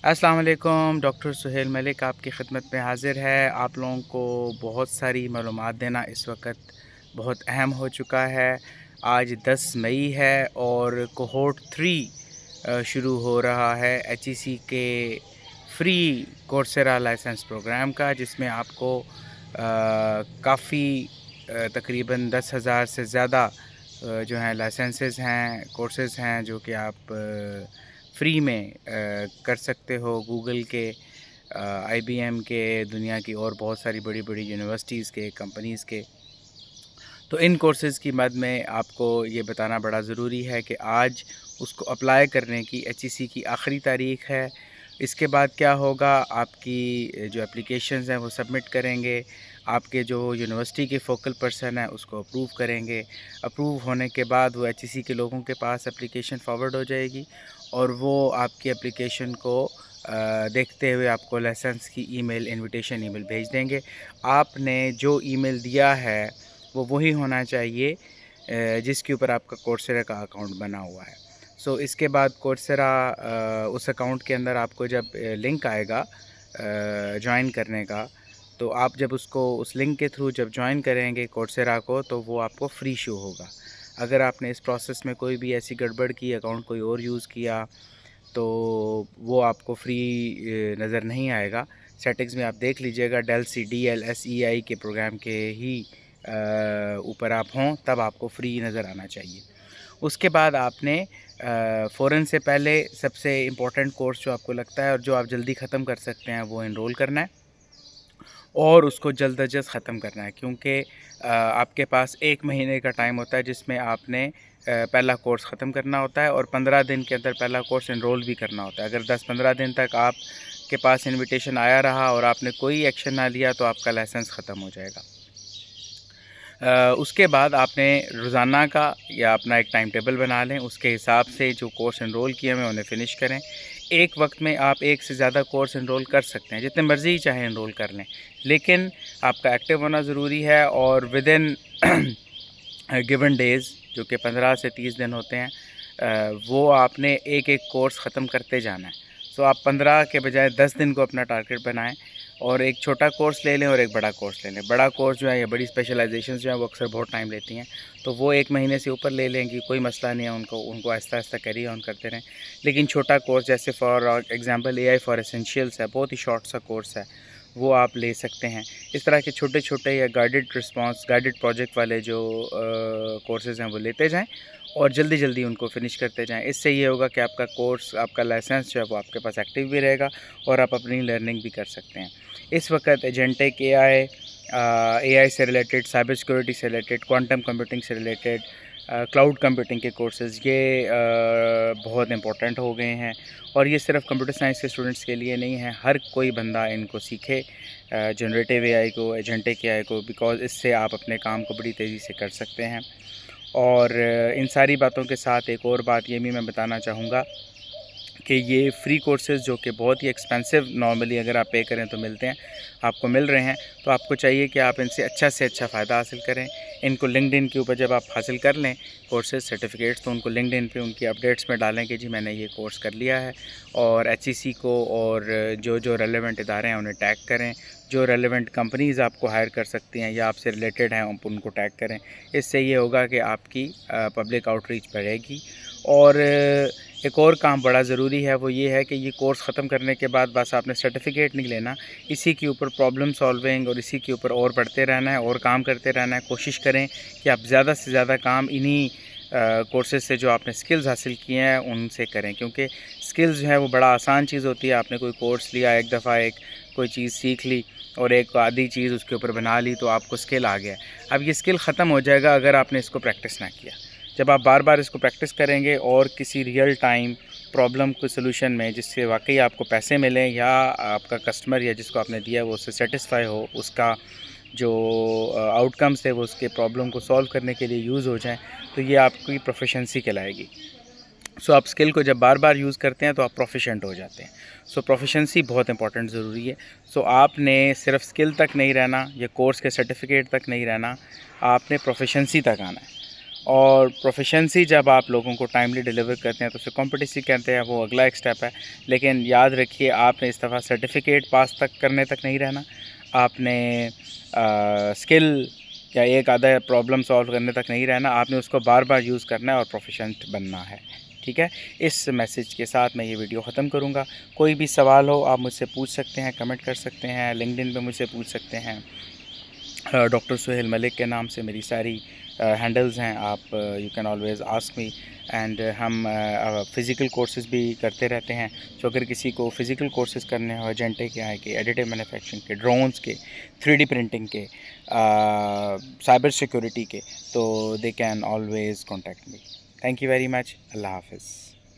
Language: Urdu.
السلام علیکم، ڈاکٹر سہیل ملک آپ کی خدمت میں حاضر ہے۔ آپ لوگوں کو بہت ساری معلومات دینا اس وقت بہت اہم ہو چکا ہے۔ آج 10 مئی ہے اور کوہورٹ 3 شروع ہو رہا ہے HEC کے فری کورسیرا لائسنس پروگرام کا، جس میں آپ کو کافی تقریباً 10,000 سے زیادہ جو ہیں لائسنسز ہیں، کورسز ہیں جو کہ آپ فری میں کر سکتے ہو۔ گوگل کے، IBM کے، دنیا کی اور بہت ساری بڑی بڑی یونیورسٹیز کے، کمپنیز کے۔ تو ان کورسز کی مد میں آپ کو یہ بتانا بڑا ضروری ہے کہ آج اس کو اپلائی کرنے کی HEC کی آخری تاریخ ہے۔ اس کے بعد کیا ہوگا، آپ کی جو اپلیکیشنز ہیں وہ سبمٹ کریں گے، آپ کے جو یونیورسٹی کے فوکل پرسن ہیں اس کو اپروو کریں گے۔ اپروو ہونے کے بعد وہ HEC کے لوگوں کے پاس اپلیکیشن فارورڈ ہو جائے گی اور وہ آپ کی اپلیکیشن کو دیکھتے ہوئے آپ کو لائسنس کی انویٹیشن ای میل بھیج دیں گے۔ آپ نے جو ای میل دیا ہے وہ وہی ہونا چاہیے جس کے اوپر آپ کا کورسیرا کا اکاؤنٹ بنا ہوا ہے۔ اس کے بعد کورسیرا اس اکاؤنٹ کے اندر آپ کو جب لنک آئے گا جوائن کرنے کا، تو آپ جب اس لنک کے تھرو جب جوائن کریں گے کورسیرا کو، تو وہ آپ کو فری شو ہوگا۔ اگر آپ نے اس پروسیس میں کوئی بھی ایسی گڑبڑ کی، اکاؤنٹ کوئی اور یوز کیا، تو وہ آپ کو فری نظر نہیں آئے گا۔ سیٹنگز میں آپ دیکھ لیجئے گا، DEL/CDL/SEI کے پروگرام کے ہی اوپر آپ ہوں، تب آپ کو فری نظر آنا چاہیے۔ اس کے بعد آپ نے فوراً سے پہلے سب سے امپورٹنٹ کورس جو آپ کو لگتا ہے اور جو آپ جلدی ختم کر سکتے ہیں وہ انرول کرنا ہے اور اس کو جلد از جلد ختم کرنا ہے، کیونکہ آپ کے پاس 1 مہینے کا ٹائم ہوتا ہے جس میں آپ نے پہلا کورس ختم کرنا ہوتا ہے اور 15 دن کے اندر پہلا کورس انرول بھی کرنا ہوتا ہے۔ اگر 10-15 دن تک آپ کے پاس انویٹیشن آیا رہا اور آپ نے کوئی ایکشن نہ لیا تو آپ کا لائسنس ختم ہو جائے گا۔ اس کے بعد آپ نے روزانہ کا یا اپنا ایک ٹائم ٹیبل بنا لیں، اس کے حساب سے جو کورس انرول کیے ہیں انہیں فنش کریں۔ ایک وقت میں آپ ایک سے زیادہ کورس انرول کر سکتے ہیں، جتنے مرضی چاہیں انرول کر لیں، لیکن آپ کا ایکٹیو ہونا ضروری ہے اور ودن گیون ڈیز جو کہ 15 سے 30 دن ہوتے ہیں، وہ آپ نے ایک ایک کورس ختم کرتے جانا ہے۔ آپ 15 کے بجائے 10 دن کو اپنا ٹارگٹ بنائیں اور ایک چھوٹا کورس لے لیں اور ایک بڑا کورس لے لیں۔ بڑا کورس جو ہے یا بڑی اسپیشلائزیشنز جو ہیں وہ اکثر بہت ٹائم لیتی ہیں، تو وہ 1 مہینے سے اوپر لے لیں گی، کوئی مسئلہ نہیں ہے، ان کو آہستہ آہستہ کیری آن کرتے رہیں۔ لیکن چھوٹا کورس جیسے فار ایگزامپل AI فار ایسینشیلس ہے، بہت ہی شارٹ سا کورس ہے، وہ آپ لے سکتے ہیں۔ اس طرح کے چھوٹے چھوٹے یا گائیڈڈ پروجیکٹ والے جو کورسز ہیں وہ لیتے جائیں اور جلدی جلدی ان کو فنش کرتے جائیں۔ اس سے یہ ہوگا کہ آپ کا کورس، آپ کا لائسنس جو ہے وہ آپ کے پاس ایکٹیو بھی رہے گا اور آپ اپنی لرننگ بھی کر سکتے ہیں۔ اس وقت ایجنٹک AI سے ریلیٹڈ، سائبر سیکورٹی سے ریلیٹڈ، کوانٹم کمپیوٹنگ سے ریلیٹڈ، کلاؤڈ کمپیوٹنگ کے کورسز یہ بہت امپورٹنٹ ہو گئے ہیں اور یہ صرف کمپیوٹر سائنس کے اسٹوڈنٹس کے لیے نہیں ہے، ہر کوئی بندہ ان کو سیکھے، جنریٹیو AI کو، ایجنٹک AI کو، بیکاز اس سے آپ اپنے کام کو بڑی تیزی سے کر سکتے ہیں۔ اور ان ساری باتوں کے ساتھ ایک اور بات یہ بھی میں بتانا چاہوں گا کہ یہ فری کورسز جو کہ بہت ہی ایکسپینسو نارملی اگر آپ پے کریں تو ملتے ہیں، آپ کو مل رہے ہیں، تو آپ کو چاہیے کہ آپ ان سے اچھا فائدہ حاصل کریں۔ ان کو لنکڈ ان کے اوپر جب آپ حاصل کر لیں کورسز سرٹیفکیٹس، تو ان کو لنکڈ ان پہ ان کی اپڈیٹس میں ڈالیں کہ جی میں نے یہ کورس کر لیا ہے، اور HEC کو اور جو ریلیونٹ ادارے ہیں انہیں ٹیگ کریں، جو ریلیونٹ کمپنیز آپ کو ہائر کر سکتی ہیں یا آپ سے ریلیٹڈ ہیں ان کو ٹیگ کریں۔ اس سے یہ ہوگا کہ آپ کی پبلک آؤٹ ریچ بڑھے گی۔ اور ایک اور کام بڑا ضروری ہے، وہ یہ ہے کہ یہ کورس ختم کرنے کے بعد بس آپ نے سرٹیفکیٹ نہیں لینا، اسی کے اوپر پرابلم سالونگ اور اسی کے اوپر اور پڑھتے رہنا ہے اور کام کرتے رہنا ہے۔ کوشش کریں کہ آپ زیادہ سے زیادہ کام انہی کورسز سے جو آپ نے سکلز حاصل کیے ہیں ان سے کریں، کیونکہ سکلز جو ہے وہ بڑا آسان چیز ہوتی ہے۔ آپ نے کوئی کورس لیا، ایک دفعہ کوئی چیز سیکھ لی اور ایک آدھی چیز اس کے اوپر بنا لی تو آپ کو سکل آ گیا۔ اب یہ سکل ختم ہو جائے گا اگر آپ نے اس کو پریکٹس نہ کیا۔ جب آپ بار بار اس کو پریکٹس کریں گے اور کسی ریئل ٹائم پرابلم کو سلوشن میں جس سے واقعی آپ کو پیسے ملیں یا آپ کا کسٹمر یا جس کو آپ نے دیا وہ اس سے سیٹسفائی ہو، اس کا جو آؤٹ کمس ہے وہ اس کے پرابلم کو سولو کرنے کے لیے یوز ہو جائیں، تو یہ آپ کی پروفیشنسی کہلائے گی۔ آپ سکل کو جب بار بار یوز کرتے ہیں تو آپ پروفیشنٹ ہو جاتے ہیں۔ پروفیشنسی بہت امپورٹنٹ ضروری ہے۔ آپ نے صرف سکل تک نہیں رہنا یا کورس کے سرٹیفکیٹ تک نہیں رہنا، آپ نے پروفیشنسی تک آنا ہے۔ اور پروفیشنسی جب آپ لوگوں کو ٹائملی ڈیلیور کرتے ہیں تو اسے کمپٹیسی کہتے ہیں، وہ اگلا ایک سٹیپ ہے. لیکن یاد رکھیے آپ نے اس دفعہ سرٹیفکیٹ پاس تک کرنے تک نہیں رہنا، آپ نے اسکل یا ایک آدھا پرابلم سالو کرنے تک نہیں رہنا، آپ نے اس کو بار بار یوز کرنا ہے اور پروفیشنٹ بننا ہے. ٹھیک ہے، اس میسیج کے ساتھ میں یہ ویڈیو ختم کروں گا. کوئی بھی سوال ہو آپ مجھ سے پوچھ سکتے ہیں، کمنٹ کر سکتے ہیں، لنکڈن پہ مجھ سے پوچھ سکتے ہیں. ڈاکٹر سہیل ملک کے نام سے میری ساری ہینڈلز ہیں، آپ you can always ask me. And ہم فزیکل کورسز بھی کرتے رہتے ہیں. تو اگر کسی کو فزیکل کورسز کرنے ہو ایجنٹے کے آئے کے، ایڈیٹیو مینوفیکچرنگ کے، ڈرونز کے، 3D پرنٹنگ کے، سائبر سیکورٹی کے، تو they can always contact me. Thank you very much. اللہ حافظ.